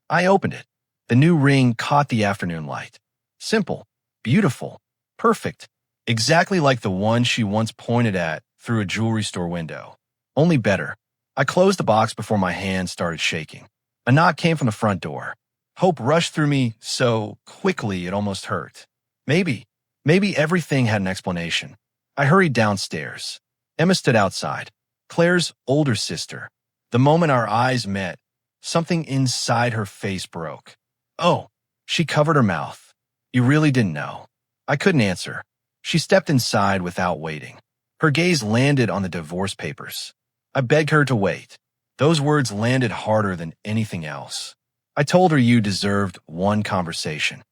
I opened it. The new ring caught the afternoon light. Simple, beautiful, perfect, exactly like the one she once pointed at through a jewelry store window. Only better. I closed the box before my hand started shaking. A knock came from the front door. Hope rushed through me so quickly it almost hurt. Maybe everything had an explanation. I hurried downstairs. Emma stood outside, Claire's older sister. The moment our eyes met, something inside her face broke. Oh, she covered her mouth. You really didn't know. I couldn't answer. She stepped inside without waiting. Her gaze landed on the divorce papers. I begged her to wait. Those words landed harder than anything else. I told her you deserved one conversation.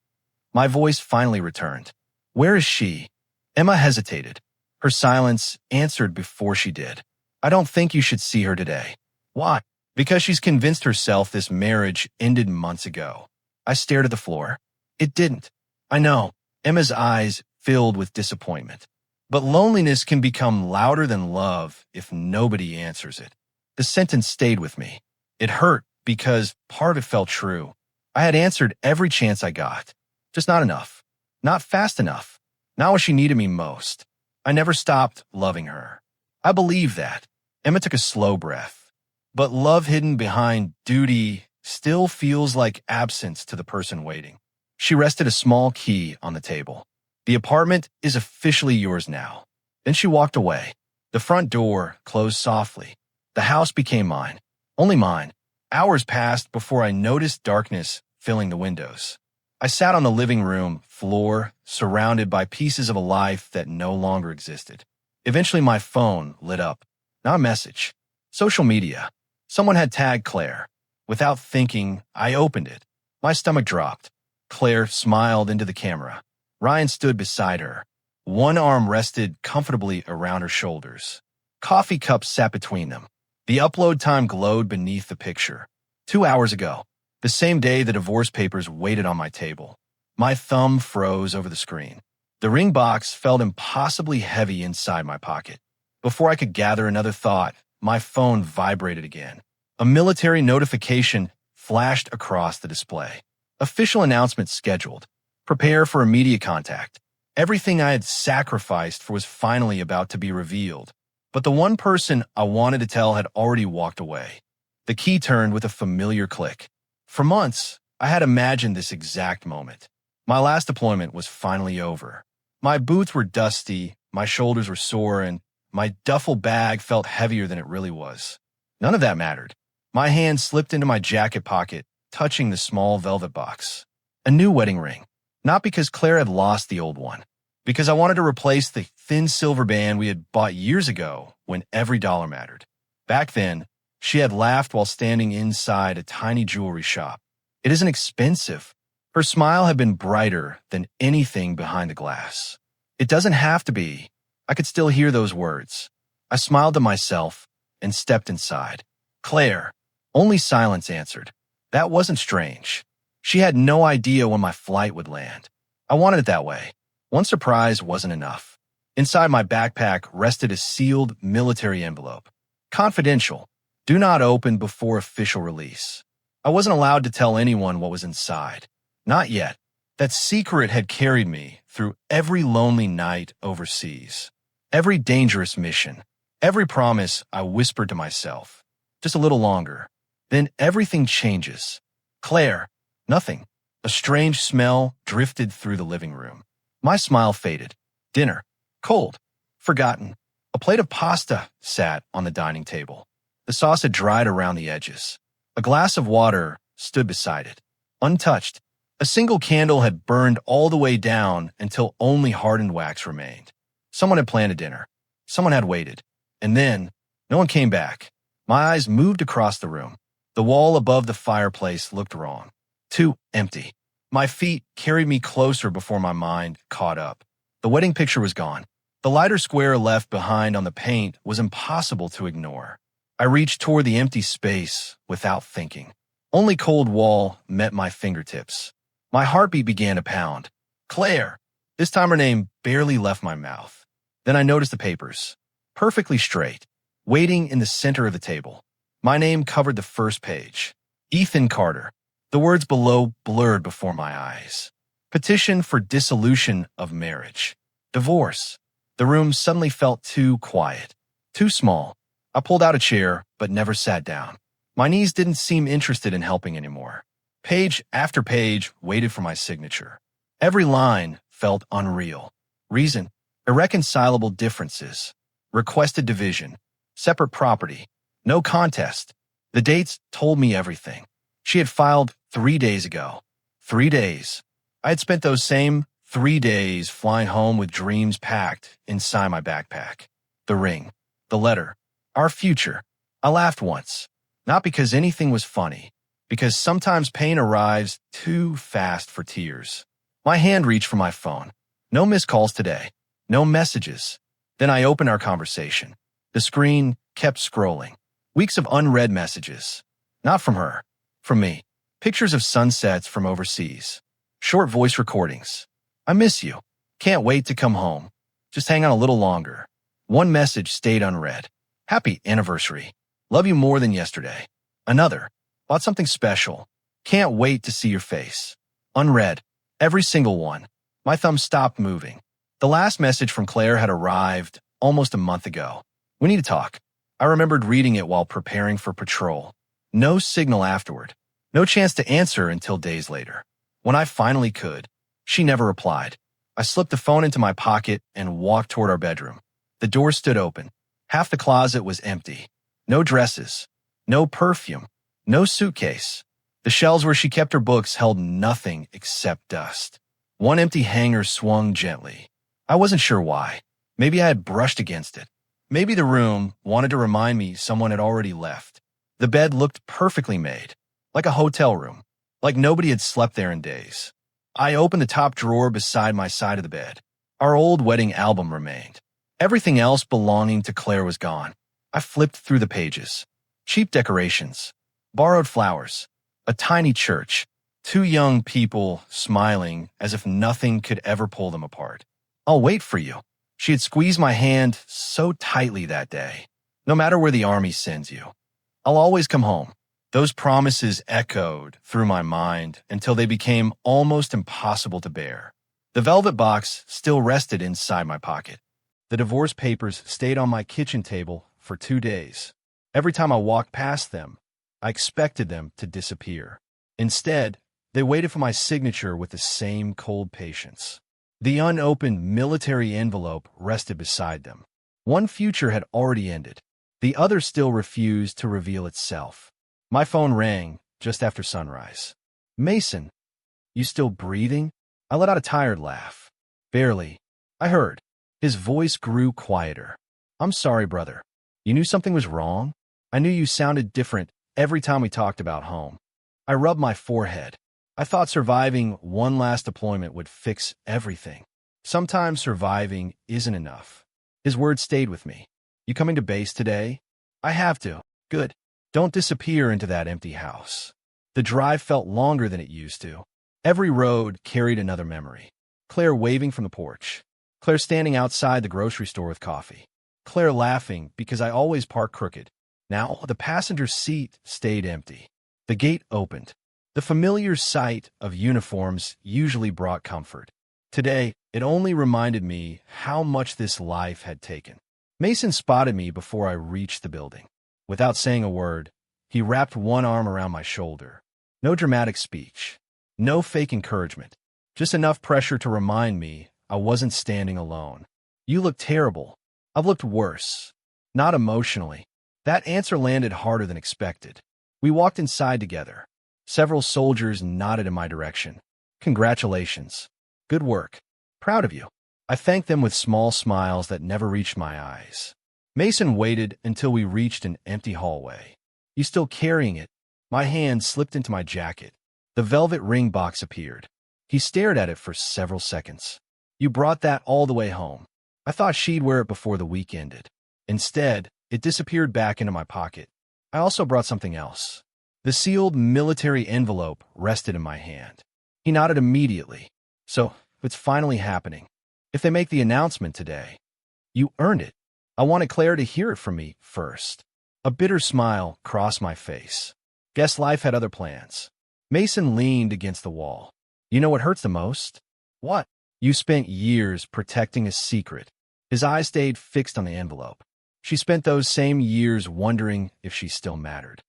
My voice finally returned. Where is she? Emma hesitated. Her silence answered before she did. I don't think you should see her today. Why? Because she's convinced herself this marriage ended months ago. I stared at the floor. It didn't. I know. Emma's eyes filled with disappointment. But loneliness can become louder than love if nobody answers it. The sentence stayed with me. It hurt because part of it felt true. I had answered every chance I got. Just not enough. Not fast enough. Not when she needed me most. I never stopped loving her. I believe that. Emma took a slow breath. But love hidden behind duty still feels like absence to the person waiting. She rested a small key on the table. The apartment is officially yours now. Then she walked away. The front door closed softly. The house became mine. Only mine. Hours passed before I noticed darkness filling the windows. I sat on the living room floor, surrounded by pieces of a life that no longer existed. Eventually my phone lit up. Not a message. Social media. Someone had tagged Claire. Without thinking, I opened it. My stomach dropped. Claire smiled into the camera. Ryan stood beside her. One arm rested comfortably around her shoulders. Coffee cups sat between them. The upload time glowed beneath the picture. 2 hours ago, the same day the divorce papers waited on my table. My thumb froze over the screen. The ring box felt impossibly heavy inside my pocket. Before I could gather another thought, my phone vibrated again. A military notification flashed across the display. Official announcement scheduled. Prepare for immediate contact. Everything I had sacrificed for was finally about to be revealed. But the one person I wanted to tell had already walked away. The key turned with a familiar click. For months, I had imagined this exact moment. My last deployment was finally over. My boots were dusty, my shoulders were sore, and my duffel bag felt heavier than it really was. None of that mattered. My hand slipped into my jacket pocket, touching the small velvet box. A new wedding ring. Not because Claire had lost the old one. Because I wanted to replace the thin silver band we had bought years ago when every dollar mattered. Back then, she had laughed while standing inside a tiny jewelry shop. It isn't expensive. Her smile had been brighter than anything behind the glass. It doesn't have to be. I could still hear those words. I smiled to myself and stepped inside. Claire. Only silence answered. That wasn't strange. She had no idea when my flight would land. I wanted it that way. One surprise wasn't enough. Inside my backpack rested a sealed military envelope. Confidential. Do not open before official release. I wasn't allowed to tell anyone what was inside. Not yet. That secret had carried me through every lonely night overseas. Every dangerous mission. Every promise I whispered to myself. Just a little longer. Then everything changes. Claire. Nothing. A strange smell drifted through the living room. My smile faded. Dinner. Cold. Forgotten. A plate of pasta sat on the dining table. The sauce had dried around the edges. A glass of water stood beside it. Untouched. A single candle had burned all the way down until only hardened wax remained. Someone had planned a dinner. Someone had waited. And then, no one came back. My eyes moved across the room. The wall above the fireplace looked wrong. Too empty. My feet carried me closer before my mind caught up. The wedding picture was gone. The lighter square left behind on the paint was impossible to ignore. I reached toward the empty space without thinking. Only cold wall met my fingertips. My heartbeat began to pound. Claire! This time her name barely left my mouth. Then I noticed the papers. Perfectly straight. Waiting in the center of the table. My name covered the first page. Ethan Carter. The words below blurred before my eyes. Petition for dissolution of marriage. Divorce. The room suddenly felt too quiet, too small. I pulled out a chair, but never sat down. My knees didn't seem interested in helping anymore. Page after page waited for my signature. Every line felt unreal. Reason: irreconcilable differences. Requested division. Separate property. No contest. The dates told me everything. She had filed 3 days ago. 3 days. I had spent those same 3 days flying home with dreams packed inside my backpack. The ring. The letter. Our future. I laughed once. Not because anything was funny. Because sometimes pain arrives too fast for tears. My hand reached for my phone. No missed calls today. No messages. Then I opened our conversation. The screen kept scrolling. Weeks of unread messages. Not from her. From me. Pictures of sunsets from overseas. Short voice recordings. I miss you. Can't wait to come home. Just hang on a little longer. One message stayed unread. Happy anniversary. Love you more than yesterday. Another. Bought something special. Can't wait to see your face. Unread. Every single one. My thumb stopped moving. The last message from Claire had arrived almost a month ago. We need to talk. I remembered reading it while preparing for patrol. No signal afterward. No chance to answer until days later. When I finally could, she never replied. I slipped the phone into my pocket and walked toward our bedroom. The door stood open. Half the closet was empty. No dresses. No perfume. No suitcase. The shelves where she kept her books held nothing except dust. One empty hanger swung gently. I wasn't sure why. Maybe I had brushed against it. Maybe the room wanted to remind me someone had already left. The bed looked perfectly made, like a hotel room, like nobody had slept there in days. I opened the top drawer beside my side of the bed. Our old wedding album remained. Everything else belonging to Claire was gone. I flipped through the pages. Cheap decorations. Borrowed flowers. A tiny church. 2 young people smiling as if nothing could ever pull them apart. I'll wait for you. She had squeezed my hand so tightly that day. No matter where the army sends you. I'll always come home. Those promises echoed through my mind until they became almost impossible to bear. The velvet box still rested inside my pocket. The divorce papers stayed on my kitchen table for 2 days. Every time I walked past them, I expected them to disappear. Instead, they waited for my signature with the same cold patience. The unopened military envelope rested beside them. One future had already ended. The other still refused to reveal itself. My phone rang just after sunrise. Mason, you still breathing? I let out a tired laugh. Barely. I heard. His voice grew quieter. I'm sorry, brother. You knew something was wrong? I knew you sounded different every time we talked about home. I rubbed my forehead. I thought surviving one last deployment would fix everything. Sometimes surviving isn't enough. His words stayed with me. You coming to base today? I have to. Good. Don't disappear into that empty house. The drive felt longer than it used to. Every road carried another memory. Claire waving from the porch. Claire standing outside the grocery store with coffee. Claire laughing because I always park crooked. Now the passenger seat stayed empty. The gate opened. The familiar sight of uniforms usually brought comfort. Today, it only reminded me how much this life had taken. Mason spotted me before I reached the building. Without saying a word, he wrapped one arm around my shoulder. No dramatic speech. No fake encouragement. Just enough pressure to remind me I wasn't standing alone. You look terrible. I've looked worse. Not emotionally. That answer landed harder than expected. We walked inside together. Several soldiers nodded in my direction. Congratulations. Good work. Proud of you. I thanked them with small smiles that never reached my eyes. Mason waited until we reached an empty hallway. You still carrying it? My hand slipped into my jacket. The velvet ring box appeared. He stared at it for several seconds. You brought that all the way home. I thought she'd wear it before the week ended. Instead, it disappeared back into my pocket. I also brought something else. The sealed military envelope rested in my hand. He nodded immediately. So, it's finally happening. If they make the announcement today, you earned it. I wanted Claire to hear it from me first. A bitter smile crossed my face. Guess life had other plans. Mason leaned against the wall. You know what hurts the most? What? You spent years protecting a secret. His eyes stayed fixed on the envelope. She spent those same years wondering if she still mattered.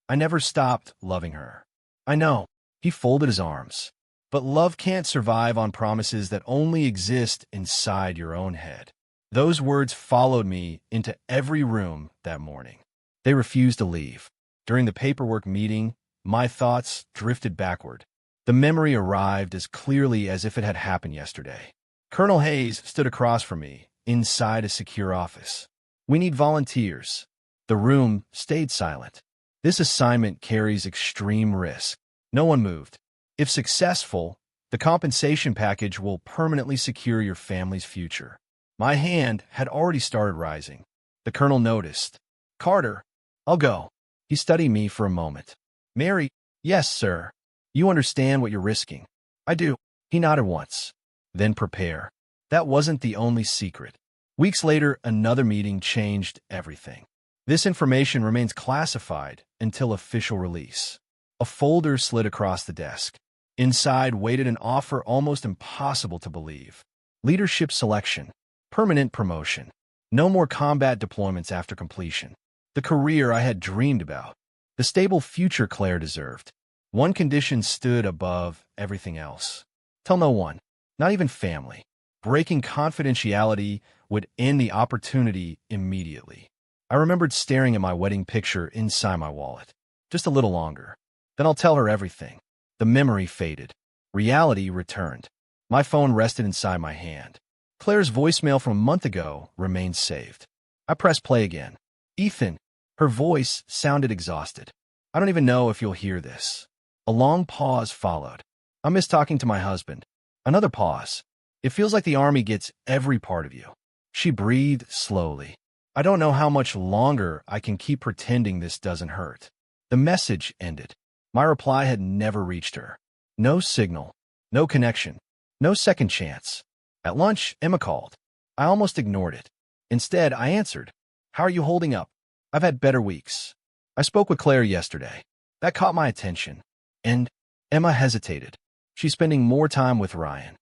I never stopped loving her. I know. He folded his arms. But love can't survive on promises that only exist inside your own head. Those words followed me into every room that morning. They refused to leave. During the paperwork meeting, my thoughts drifted backward. The memory arrived as clearly as if it had happened yesterday. Colonel Hayes stood across from me, inside a secure office. We need volunteers. The room stayed silent. This assignment carries extreme risk. No one moved. If successful, the compensation package will permanently secure your family's future. My hand had already started rising. The colonel noticed. Carter, I'll go. He studied me for a moment. Mary, yes, sir. You understand what you're risking. I do. He nodded once. Then prepare. That wasn't the only secret. Weeks later, another meeting changed everything. This information remains classified until official release. A folder slid across the desk. Inside waited an offer almost impossible to believe. Leadership selection. Permanent promotion. No more combat deployments after completion. The career I had dreamed about. The stable future Claire deserved. One condition stood above everything else. Tell no one, not even family. Breaking confidentiality would end the opportunity immediately. I remembered staring at my wedding picture inside my wallet. Just a little longer. Then I'll tell her everything. The memory faded. Reality returned. My phone rested inside my hand. Claire's voicemail from a month ago remained saved. I pressed play again. Ethan. Her voice sounded exhausted. I don't even know if you'll hear this. A long pause followed. I miss talking to my husband. Another pause. It feels like the army gets every part of you. She breathed slowly. I don't know how much longer I can keep pretending this doesn't hurt. The message ended. My reply had never reached her. No signal. No connection. No second chance. At lunch, Emma called. I almost ignored it. Instead, I answered. How are you holding up? I've had better weeks. I spoke with Claire yesterday. That caught my attention. And Emma hesitated. She's spending more time with Ryan.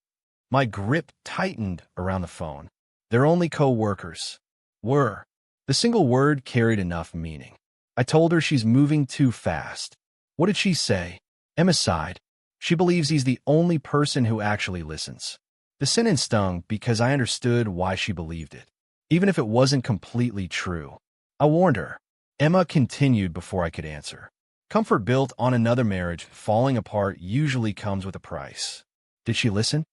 My grip tightened around the phone. They're only co-workers. Were. The single word carried enough meaning. I told her she's moving too fast. What did she say? Emma sighed. She believes he's the only person who actually listens. The sentence stung because I understood why she believed it, even if it wasn't completely true. I warned her. Emma continued before I could answer. Comfort built on another marriage falling apart usually comes with a price. Did she listen?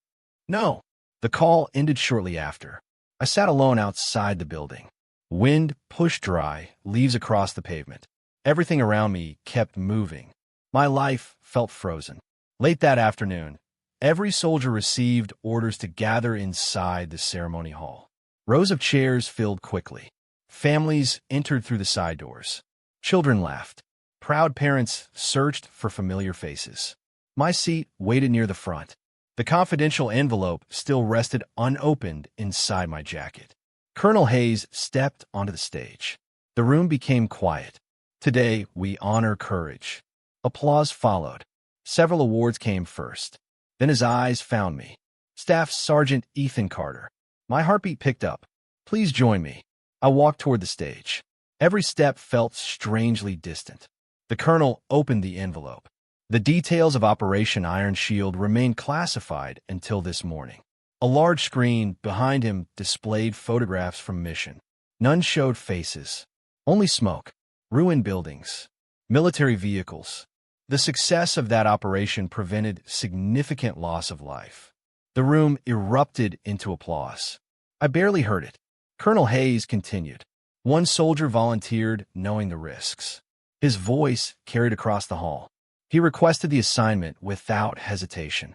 No. The call ended shortly after. I sat alone outside the building. Wind pushed dry leaves across the pavement. Everything around me kept moving. My life felt frozen. Late that afternoon, every soldier received orders to gather inside the ceremony hall. Rows of chairs filled quickly. Families entered through the side doors. Children laughed. Proud parents searched for familiar faces. My seat waited near the front. The confidential envelope still rested unopened inside my jacket. Colonel Hayes stepped onto the stage. The room became quiet. Today, we honor courage. Applause followed. Several awards came first. Then his eyes found me. Staff Sergeant Ethan Carter. My heartbeat picked up. Please join me. I walked toward the stage. Every step felt strangely distant. The colonel opened the envelope. The details of Operation Iron Shield remained classified until this morning. A large screen behind him displayed photographs from mission. None showed faces. Only smoke, ruined buildings, military vehicles. The success of that operation prevented significant loss of life. The room erupted into applause. I barely heard it. Colonel Hayes continued. One soldier volunteered, knowing the risks. His voice carried across the hall. He requested the assignment without hesitation.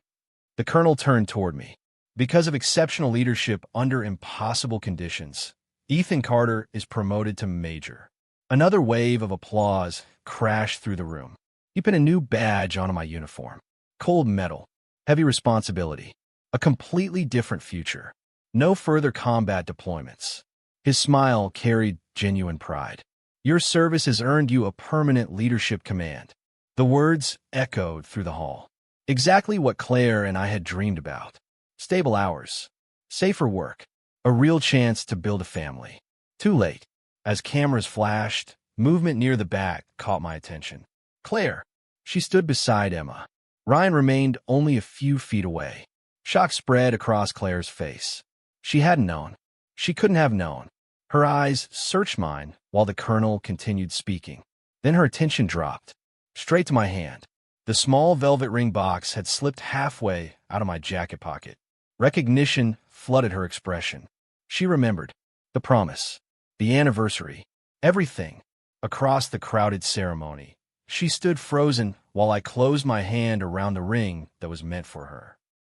The colonel turned toward me. Because of exceptional leadership under impossible conditions, Ethan Carter is promoted to major. Another wave of applause crashed through the room. He put a new badge onto my uniform. Cold metal, heavy responsibility, a completely different future. No further combat deployments. His smile carried genuine pride. Your service has earned you a permanent leadership command. The words echoed through the hall. Exactly what Claire and I had dreamed about. Stable hours. Safer work. A real chance to build a family. Too late. As cameras flashed, movement near the back caught my attention. Claire. She stood beside Emma. Ryan remained only a few feet away. Shock spread across Claire's face. She hadn't known. She couldn't have known. Her eyes searched mine while the colonel continued speaking. Then her attention dropped. Straight to my hand. The small velvet ring box had slipped halfway out of my jacket pocket. Recognition flooded her expression. She remembered. The promise. The anniversary. Everything. Across the crowded ceremony. She stood frozen while I closed my hand around the ring that was meant for her.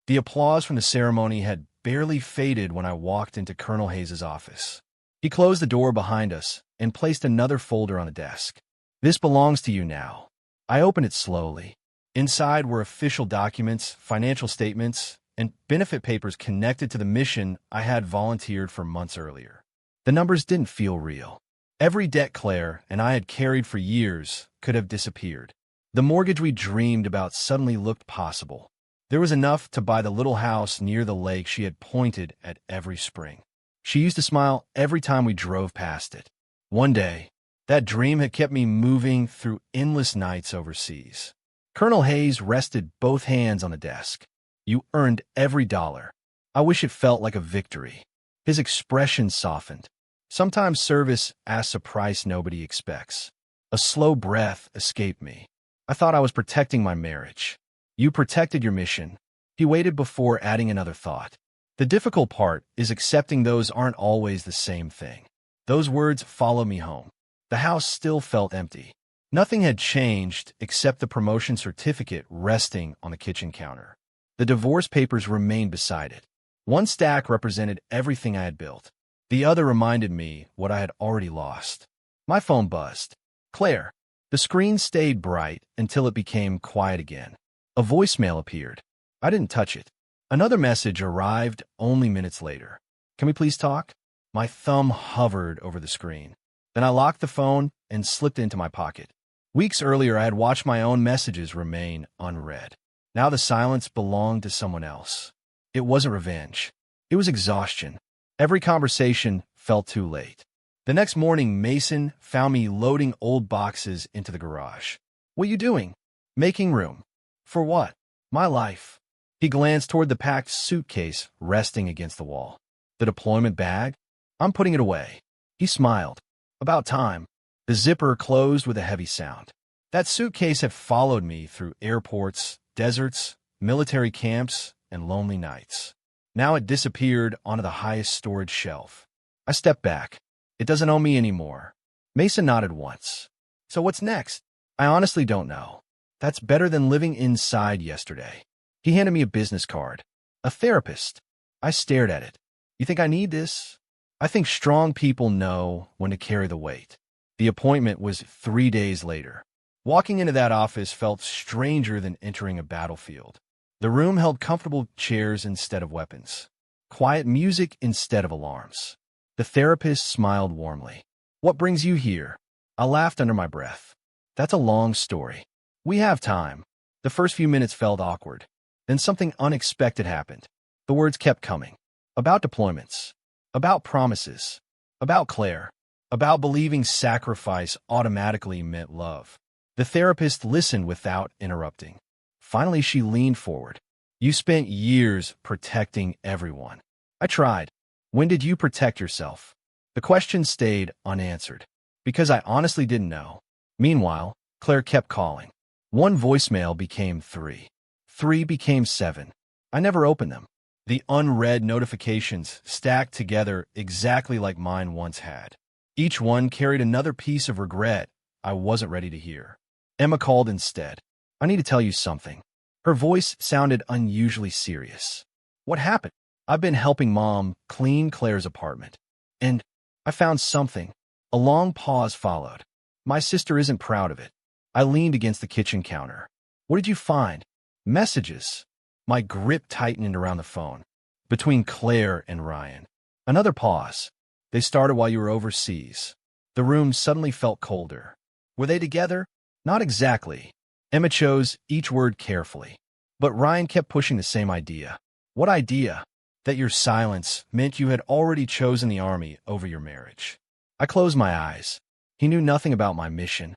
The applause from the ceremony had barely faded when I walked into Colonel Hayes' office. He closed the door behind us and placed another folder on the desk. This belongs to you now. I opened it slowly. Inside were official documents, financial statements, and benefit papers connected to the mission I had volunteered for months earlier. The numbers didn't feel real. Every debt Claire and I had carried for years could have disappeared. The mortgage we dreamed about suddenly looked possible. There was enough to buy the little house near the lake she had pointed at every spring. She used to smile every time we drove past it. One day, that dream had kept me moving through endless nights overseas. Colonel Hayes rested both hands on the desk. You earned every dollar. I wish it felt like a victory. His expression softened. Sometimes service asks a price nobody expects. A slow breath escaped me. I thought I was protecting my marriage. You protected your mission. He waited before adding another thought. The difficult part is accepting those aren't always the same thing. Those words followed me home. The house still felt empty. Nothing had changed except the promotion certificate resting on the kitchen counter. The divorce papers remained beside it. One stack represented everything I had built. The other reminded me what I had already lost. My phone buzzed. Claire. The screen stayed bright until it became quiet again. A voicemail appeared. I didn't touch it. Another message arrived only minutes later. Can we please talk? My thumb hovered over the screen. Then I locked the phone and slipped it into my pocket. Weeks earlier, I had watched my own messages remain unread. Now the silence belonged to someone else. It wasn't revenge. It was exhaustion. Every conversation felt too late. The next morning, Mason found me loading old boxes into the garage. What are you doing? Making room. For what? My life. He glanced toward the packed suitcase resting against the wall. The deployment bag? I'm putting it away. He smiled. About time. The zipper closed with a heavy sound. That suitcase had followed me through airports, deserts, military camps, and lonely nights. Now it disappeared onto the highest storage shelf. I stepped back. It doesn't own me anymore. Mason nodded once. So what's next? I honestly don't know. That's better than living inside yesterday. He handed me a business card. A therapist. I stared at it. You think I need this? I think strong people know when to carry the weight. The appointment was 3 days later. Walking into that office felt stranger than entering a battlefield. The room held comfortable chairs instead of weapons. Quiet music instead of alarms. The therapist smiled warmly. What brings you here? I laughed under my breath. That's a long story. We have time. The first few minutes felt awkward. Then something unexpected happened. The words kept coming. About deployments. About promises. About Claire. About believing sacrifice automatically meant love. The therapist listened without interrupting. Finally, she leaned forward. You spent years protecting everyone. I tried. When did you protect yourself? The question stayed unanswered. Because I honestly didn't know. Meanwhile, Claire kept calling. One voicemail became 3. 3 became 7. I never opened them. The unread notifications stacked together exactly like mine once had. Each one carried another piece of regret I wasn't ready to hear. Emma called instead. I need to tell you something. Her voice sounded unusually serious. What happened? I've been helping Mom clean Claire's apartment. And I found something. A long pause followed. My sister isn't proud of it. I leaned against the kitchen counter. What did you find? Messages. My grip tightened around the phone. Between Claire and Ryan. Another pause. They started while you were overseas. The room suddenly felt colder. Were they together? Not exactly. Emma chose each word carefully. But Ryan kept pushing the same idea. What idea? That your silence meant you had already chosen the army over your marriage. I closed my eyes. He knew nothing about my mission.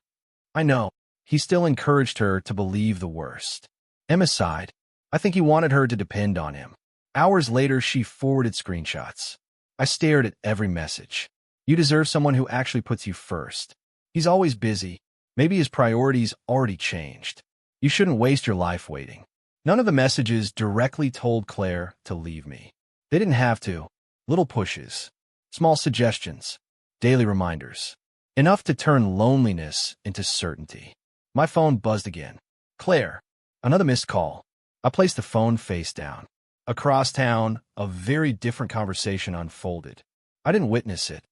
I know. He still encouraged her to believe the worst. Emma sighed. I think he wanted her to depend on him. Hours later, she forwarded screenshots. I stared at every message. You deserve someone who actually puts you first. He's always busy. Maybe his priorities already changed. You shouldn't waste your life waiting. None of the messages directly told Claire to leave me. They didn't have to. Little pushes, small suggestions, daily reminders. Enough to turn loneliness into certainty. My phone buzzed again. Claire. Another missed call. I placed the phone face down. Across town, a very different conversation unfolded. I didn't witness it.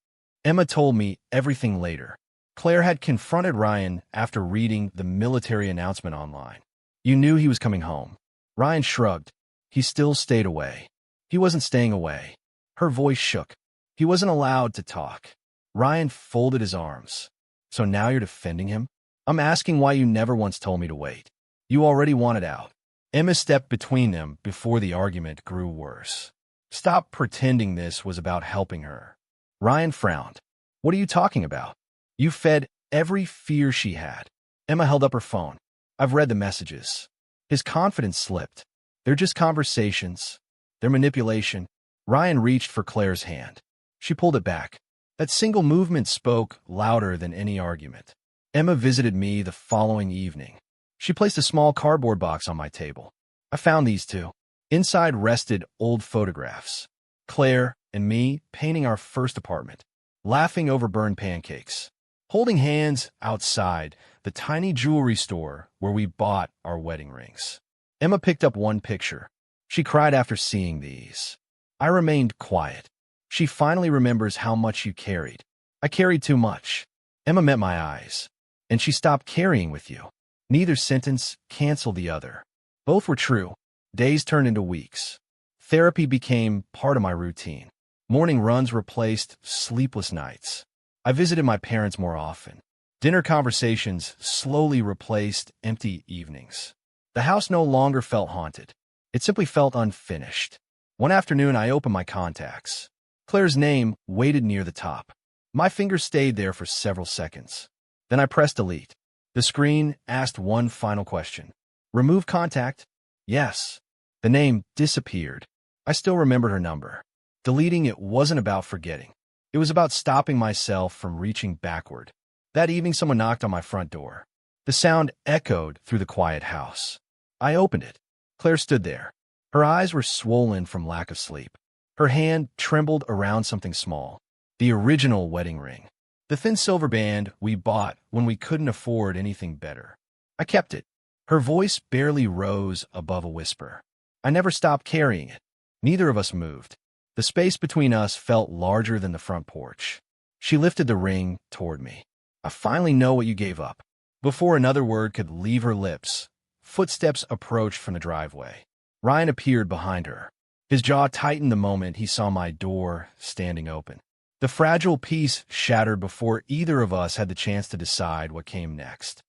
Emma told me everything later. Claire had confronted Ryan after reading the military announcement online. You knew he was coming home. Ryan shrugged. He still stayed away. He wasn't staying away. Her voice shook. He wasn't allowed to talk. Ryan folded his arms. So now you're defending him? I'm asking why you never once told me to wait. You already wanted out. Emma stepped between them before the argument grew worse. Stop pretending this was about helping her. Ryan frowned. What are you talking about? You fed every fear she had. Emma held up her phone. I've read the messages. His confidence slipped. They're just conversations. They're manipulation. Ryan reached for Claire's hand. She pulled it back. That single movement spoke louder than any argument. Emma visited me the following evening. She placed a small cardboard box on my table. I found these two. Inside rested old photographs. Claire and me painting our first apartment, laughing over burned pancakes, holding hands outside the tiny jewelry store where we bought our wedding rings. Emma picked up one picture. She cried after seeing these. I remained quiet. She finally remembers how much you carried. I carried too much. Emma met my eyes. And she stopped carrying with you. Neither sentence canceled the other. Both were true. Days turned into weeks. Therapy became part of my routine. Morning runs replaced sleepless nights. I visited my parents more often. Dinner conversations slowly replaced empty evenings. The house no longer felt haunted. It simply felt unfinished. One afternoon, I opened my contacts. Claire's name waited near the top. My finger stayed there for several seconds. Then I pressed delete. The screen asked one final question. Remove contact? Yes. The name disappeared. I still remembered her number. Deleting it wasn't about forgetting. It was about stopping myself from reaching backward. That evening, someone knocked on my front door. The sound echoed through the quiet house. I opened it. Claire stood there. Her eyes were swollen from lack of sleep. Her hand trembled around something small. The original wedding ring. The thin silver band we bought when we couldn't afford anything better. I kept it. Her voice barely rose above a whisper. I never stopped carrying it. Neither of us moved. The space between us felt larger than the front porch. She lifted the ring toward me. I finally know what you gave up. Before another word could leave her lips, footsteps approached from the driveway. Ryan appeared behind her. His jaw tightened the moment he saw my door standing open. The fragile piece shattered before either of us had the chance to decide what came next.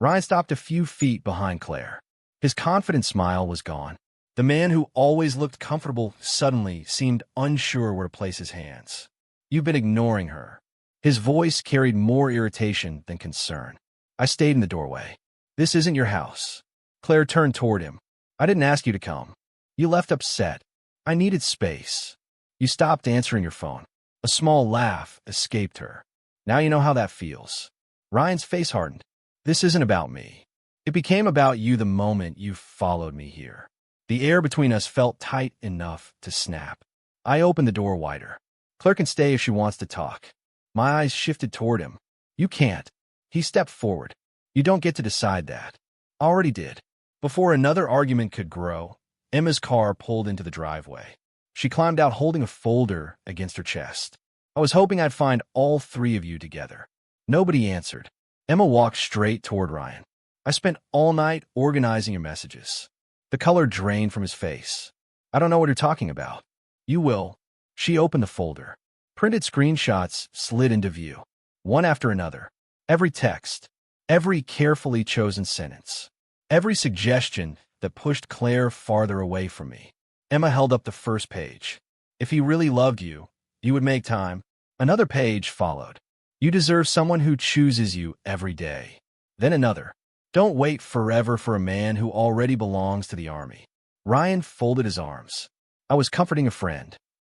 Ryan stopped a few feet behind Claire. His confident smile was gone. The man who always looked comfortable suddenly seemed unsure where to place his hands. You've been ignoring her. His voice carried more irritation than concern. I stayed in the doorway. This isn't your house. Claire turned toward him. I didn't ask you to come. You left upset. I needed space. You stopped answering your phone. A small laugh escaped her. Now you know how that feels. Ryan's face hardened. This isn't about me. It became about you the moment you followed me here. The air between us felt tight enough to snap. I opened the door wider. Claire can stay if she wants to talk. My eyes shifted toward him. You can't. He stepped forward. You don't get to decide that. Already did. Before another argument could grow, Emma's car pulled into the driveway. She climbed out holding a folder against her chest. I was hoping I'd find all three of you together. Nobody answered. Emma walked straight toward Ryan. I spent all night organizing your messages. The color drained from his face. I don't know what you're talking about. You will. She opened the folder. Printed screenshots slid into view, one after another. Every text, every carefully chosen sentence. every suggestion that pushed Claire farther away from me. Emma held up the first page. If he really loved you, you would make time. Another page followed. You deserve someone who chooses you every day. Then another. Don't wait forever for a man who already belongs to the army. Ryan folded his arms. I was comforting a friend.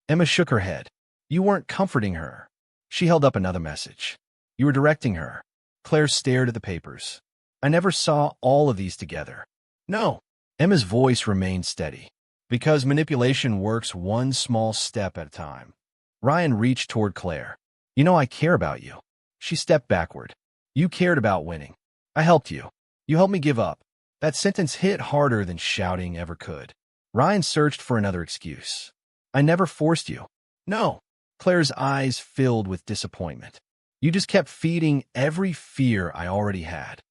Emma shook her head. You weren't comforting her. She held up another message. You were directing her. Claire stared at the papers. I never saw all of these together. No. Emma's voice remained steady. Because manipulation works one small step at a time. Ryan reached toward Claire. You know I care about you. She stepped backward. You cared about winning. I helped you. You helped me give up. That sentence hit harder than shouting ever could. Ryan searched for another excuse. I never forced you. No. Claire's eyes filled with disappointment. You just kept feeding every fear I already had.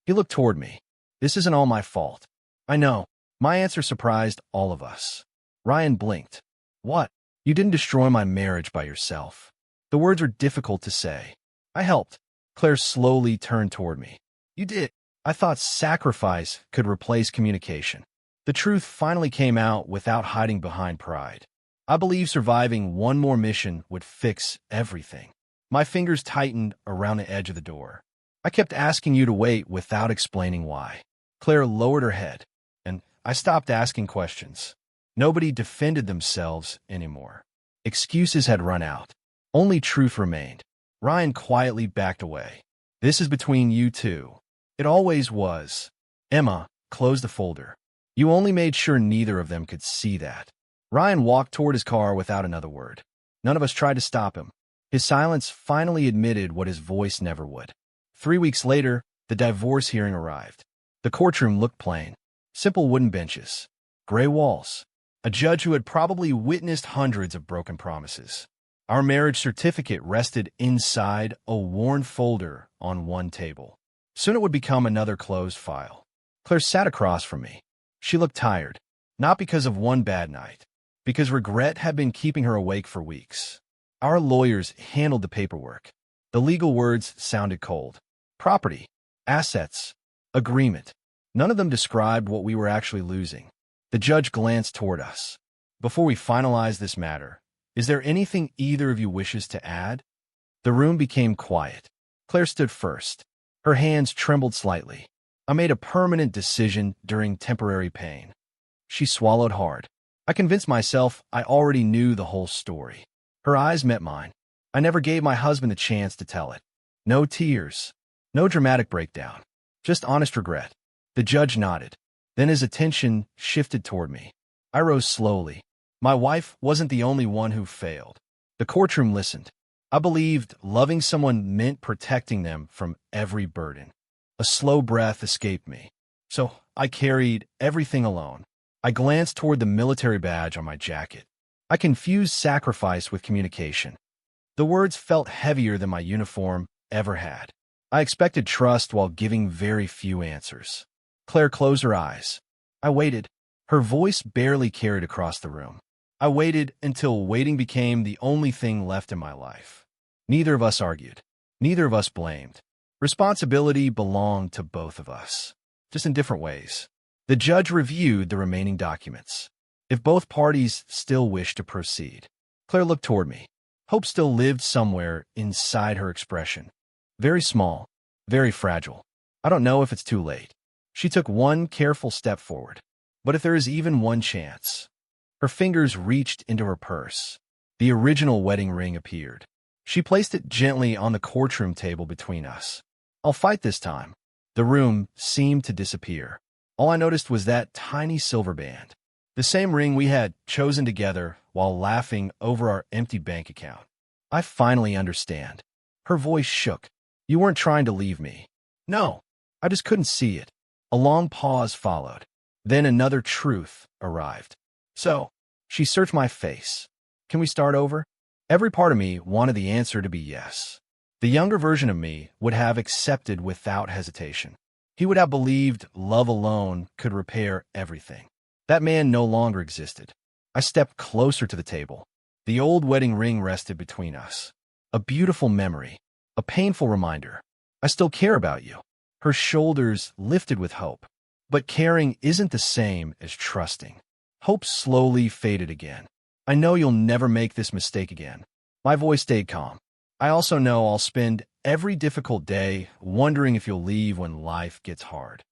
He looked toward me. This isn't all my fault. I know. My answer surprised all of us. Ryan blinked. What? You didn't destroy my marriage by yourself. The words were difficult to say. I helped. Claire slowly turned toward me. You did. I thought sacrifice could replace communication. The truth finally came out without hiding behind pride. I believe surviving one more mission would fix everything. My fingers tightened around the edge of the door. I kept asking you to wait without explaining why. Claire lowered her head, and I stopped asking questions. Nobody defended themselves anymore. Excuses had run out. Only truth remained. Ryan quietly backed away. This is between you two. It always was. Emma closed the folder. You only made sure neither of them could see that. Ryan walked toward his car without another word. None of us tried to stop him. His silence finally admitted what his voice never would. 3 weeks later, the divorce hearing arrived. The courtroom looked plain. Simple wooden benches. Gray walls. A judge who had probably witnessed hundreds of broken promises. Our marriage certificate rested inside a worn folder on one table. Soon it would become another closed file. Claire sat across from me. She looked tired, not because of one bad night, because regret had been keeping her awake for weeks. Our lawyers handled the paperwork. The legal words sounded cold. Property, assets, agreement. None of them described what we were actually losing. The judge glanced toward us. Before we finalize this matter, is there anything either of you wishes to add? The room became quiet. Claire stood first. Her hands trembled slightly. I made a permanent decision during temporary pain. She swallowed hard. I convinced myself I already knew the whole story. Her eyes met mine. I never gave my husband a chance to tell it. No tears. No dramatic breakdown. Just honest regret. The judge nodded. Then his attention shifted toward me. I rose slowly. My wife wasn't the only one who failed. The courtroom listened. I believed loving someone meant protecting them from every burden. A slow breath escaped me. So I carried everything alone. I glanced toward the military badge on my jacket. I confused sacrifice with communication. The words felt heavier than my uniform ever had. I expected trust while giving very few answers. Claire closed her eyes. I waited. Her voice barely carried across the room. I waited until waiting became the only thing left in my life. Neither of us argued. Neither of us blamed. Responsibility belonged to both of us, just in different ways. The judge reviewed the remaining documents. If both parties still wished to proceed. Claire looked toward me. Hope still lived somewhere inside her expression. Very small, very fragile. I don't know if it's too late. She took one careful step forward. But if there is even one chance. Her fingers reached into her purse. The original wedding ring appeared. She placed it gently on the courtroom table between us. I'll fight this time. The room seemed to disappear. All I noticed was that tiny silver band. The same ring we had chosen together while laughing over our empty bank account. I finally understand. Her voice shook. You weren't trying to leave me. No, I just couldn't see it. A long pause followed. Then another truth arrived. So, she searched my face. Can we start over? Every part of me wanted the answer to be yes. The younger version of me would have accepted without hesitation. He would have believed love alone could repair everything. That man no longer existed. I stepped closer to the table. The old wedding ring rested between us. A beautiful memory. A painful reminder. I still care about you. Her shoulders lifted with hope. But caring isn't the same as trusting. Hope slowly faded again. I know you'll never make this mistake again. My voice stayed calm. I also know I'll spend every difficult day wondering if you'll leave when life gets hard.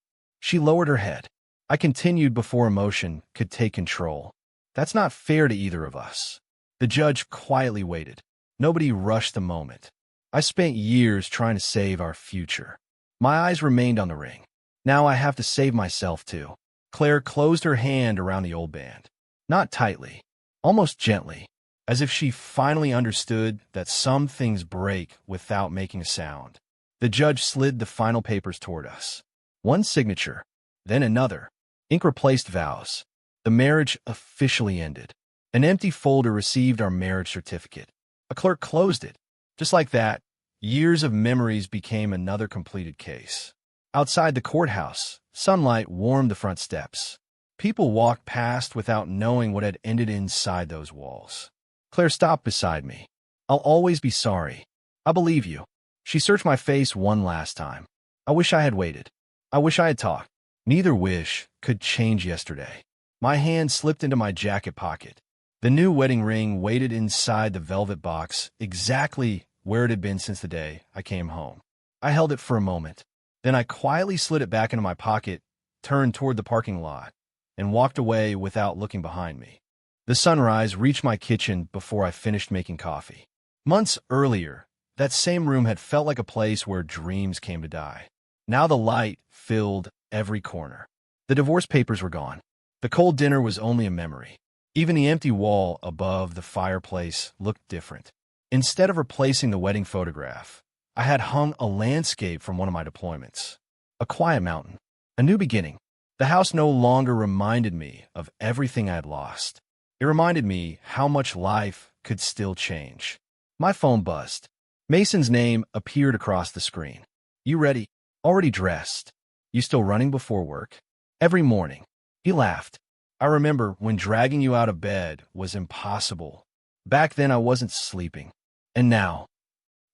She lowered her head. I continued before emotion could take control. That's not fair to either of us. The judge quietly waited. Nobody rushed the moment. I spent years trying to save our future. My eyes remained on the ring. Now I have to save myself too. Claire closed her hand around the old band. Not tightly, almost gently, as if she finally understood that some things break without making a sound. The judge slid the final papers toward us. One signature, then another. Ink replaced vows. The marriage officially ended. An empty folder received our marriage certificate. A clerk closed it. Just like that, years of memories became another completed case. Outside the courthouse, sunlight warmed the front steps. People walked past without knowing what had ended inside those walls. Claire stopped beside me. I'll always be sorry. I believe you. She searched my face one last time. I wish I had waited. I wish I had talked. Neither wish could change yesterday. My hand slipped into my jacket pocket. The new wedding ring waited inside the velvet box, exactly where it had been since the day I came home. I held it for a moment. Then I quietly slid it back into my pocket, turned toward the parking lot, and walked away without looking behind me. The sunrise reached my kitchen before I finished making coffee. Months earlier, that same room had felt like a place where dreams came to die. Now the light filled every corner. The divorce papers were gone. The cold dinner was only a memory. Even the empty wall above the fireplace looked different. Instead of replacing the wedding photograph, I had hung a landscape from one of my deployments. A quiet mountain. A new beginning. The house no longer reminded me of everything I had lost. It reminded me how much life could still change. My phone buzzed. Mason's name appeared across the screen. You ready? Already dressed. You still running before work? Every morning. He laughed. I remember when dragging you out of bed was impossible. Back then I wasn't sleeping. And now,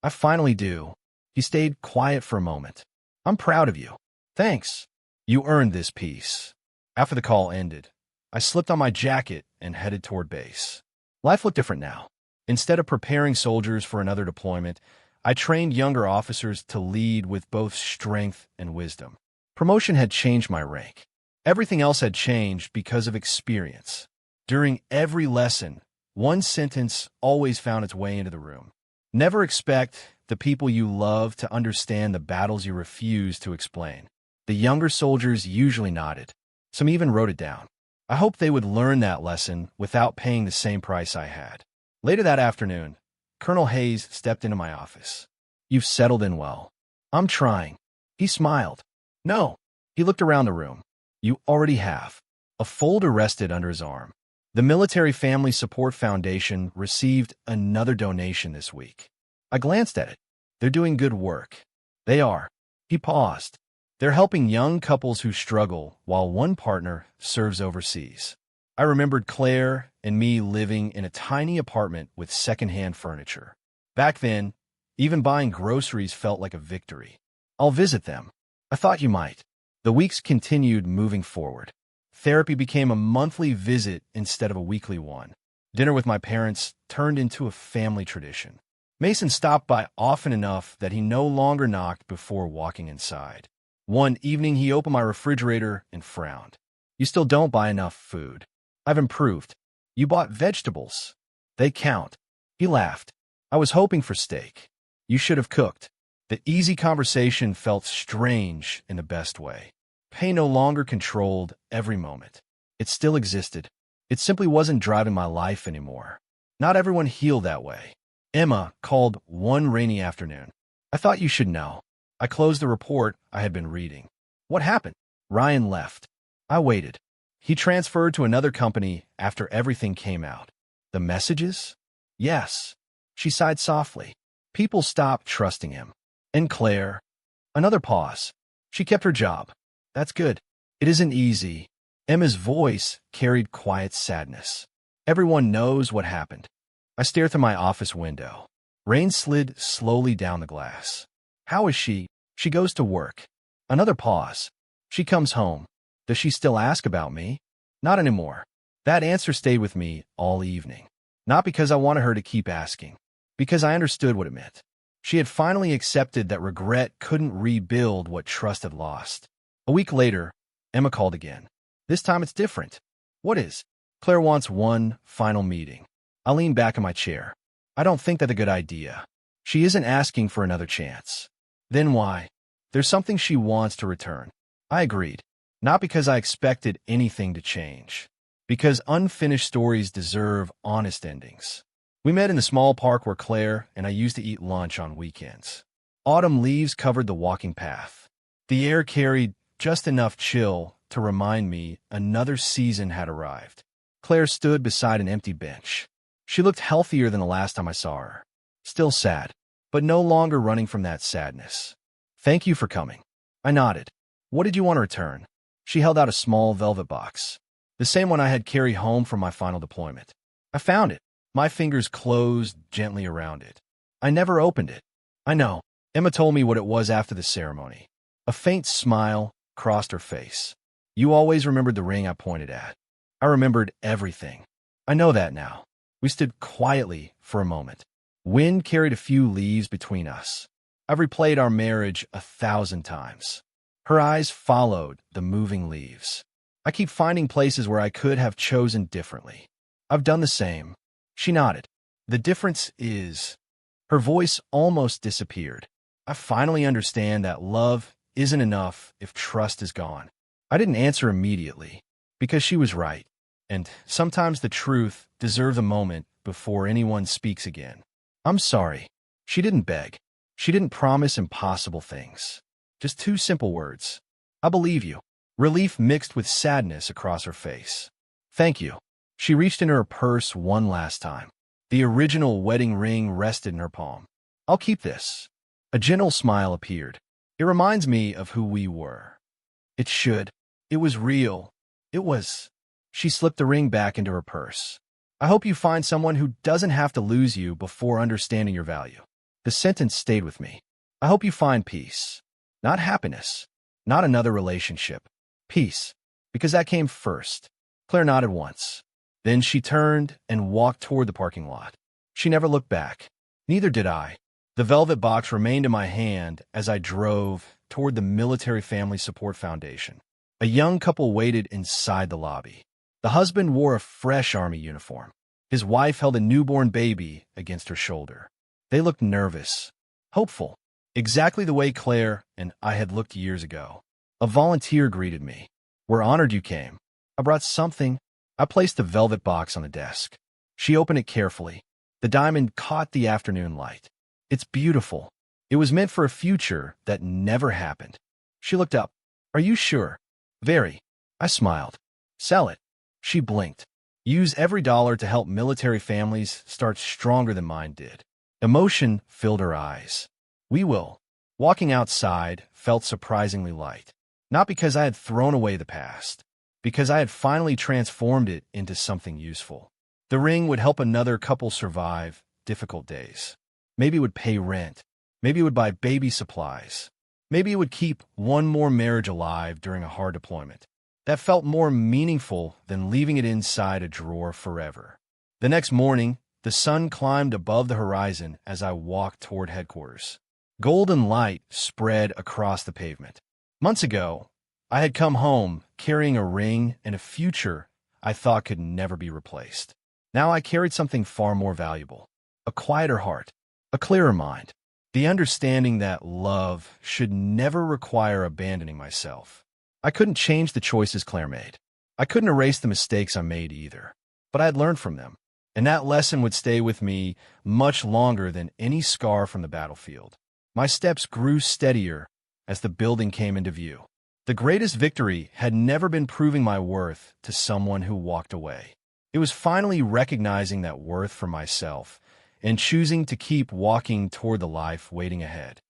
I finally do. He stayed quiet for a moment. I'm proud of you. Thanks. You earned this piece. After the call ended, I slipped on my jacket and headed toward base. Life looked different now. Instead of preparing soldiers for another deployment, I trained younger officers to lead with both strength and wisdom. Promotion had changed my rank. Everything else had changed because of experience. During every lesson, one sentence always found its way into the room. Never expect the people you love to understand the battles you refuse to explain. The younger soldiers usually nodded. Some even wrote it down. I hoped they would learn that lesson without paying the same price I had. Later that afternoon, Colonel Hayes stepped into my office. You've settled in well. I'm trying. He smiled. No. He looked around the room. You already have. A folder rested under his arm. The Military Family Support Foundation received another donation this week. I glanced at it. They're doing good work. They are. He paused. They're helping young couples who struggle while one partner serves overseas. I remembered Claire and me living in a tiny apartment with secondhand furniture. Back then, even buying groceries felt like a victory. I'll visit them. I thought you might. The weeks continued moving forward. Therapy became a monthly visit instead of a weekly one. Dinner with my parents turned into a family tradition. Mason stopped by often enough that he no longer knocked before walking inside. One evening, he opened my refrigerator and frowned. You still don't buy enough food. I've improved. You bought vegetables. They count. He laughed. I was hoping for steak. You should have cooked. The easy conversation felt strange in the best way. Pain no longer controlled every moment. It still existed. It simply wasn't driving my life anymore. Not everyone healed that way. Emma called one rainy afternoon. I thought you should know. I closed the report I had been reading. What happened? Ryan left. I waited. He transferred to another company after everything came out. The messages? Yes. She sighed softly. People stopped trusting him. And Claire? Another pause. She kept her job. That's good. It isn't easy. Emma's voice carried quiet sadness. Everyone knows what happened. I stared through my office window. Rain slid slowly down the glass. How is she? She goes to work. Another pause. She comes home. Does she still ask about me? Not anymore. That answer stayed with me all evening. Not because I wanted her to keep asking, because I understood what it meant. She had finally accepted that regret couldn't rebuild what trust had lost. A week later, Emma called again. This time it's different. What is? Claire wants one final meeting. I lean back in my chair. I don't think that's a good idea. She isn't asking for another chance. Then why? There's something she wants to return. I agreed. Not because I expected anything to change. Because unfinished stories deserve honest endings. We met in the small park where Claire and I used to eat lunch on weekends. Autumn leaves covered the walking path. The air carried just enough chill to remind me another season had arrived. Claire stood beside an empty bench. She looked healthier than the last time I saw her. Still sad, but no longer running from that sadness. Thank you for coming. I nodded. What did you want to return? She held out a small velvet box. The same one I had carried home from my final deployment. I found it. My fingers closed gently around it. I never opened it. I know. Emma told me what it was after the ceremony. A faint smile crossed her face. You always remembered the ring I pointed at. I remembered everything. I know that now. We stood quietly for a moment. Wind carried a few leaves between us. I've replayed our marriage 1,000 times. Her eyes followed the moving leaves. I keep finding places where I could have chosen differently. I've done the same. She nodded. The difference is... Her voice almost disappeared. I finally understand that love isn't enough if trust is gone. I didn't answer immediately, because she was right. And sometimes the truth deserves a moment before anyone speaks again. I'm sorry. She didn't beg. She didn't promise impossible things. Just 2 simple words. I believe you. Relief mixed with sadness across her face. Thank you. She reached into her purse one last time. The original wedding ring rested in her palm. I'll keep this. A gentle smile appeared. It reminds me of who we were. It should. It was real. It was... She slipped the ring back into her purse. I hope you find someone who doesn't have to lose you before understanding your value. The sentence stayed with me. I hope you find peace. Not happiness. Not another relationship. Peace. Because that came first. Claire nodded once. Then she turned and walked toward the parking lot. She never looked back. Neither did I. The velvet box remained in my hand as I drove toward the Military Family Support Foundation. A young couple waited inside the lobby. The husband wore a fresh Army uniform. His wife held a newborn baby against her shoulder. They looked nervous, hopeful, exactly the way Claire and I had looked years ago. A volunteer greeted me. We're honored you came. I brought something. I placed the velvet box on the desk. She opened it carefully. The diamond caught the afternoon light. It's beautiful. It was meant for a future that never happened. She looked up. Are you sure? Very. I smiled. Sell it. She blinked. Use every dollar to help military families start stronger than mine did. Emotion filled her eyes. We will. Walking outside felt surprisingly light. Not because I had thrown away the past. Because I had finally transformed it into something useful. The ring would help another couple survive difficult days. Maybe it would pay rent. Maybe it would buy baby supplies. Maybe it would keep one more marriage alive during a hard deployment. That felt more meaningful than leaving it inside a drawer forever. The next morning, the sun climbed above the horizon as I walked toward headquarters. Golden light spread across the pavement. Months ago, I had come home carrying a ring and a future I thought could never be replaced. Now I carried something far more valuable. A quieter heart, a clearer mind, the understanding that love should never require abandoning myself. I couldn't change the choices Claire made. I couldn't erase the mistakes I made either. But I had learned from them, and that lesson would stay with me much longer than any scar from the battlefield. My steps grew steadier as the building came into view. The greatest victory had never been proving my worth to someone who walked away. It was finally recognizing that worth for myself and choosing to keep walking toward the life waiting ahead.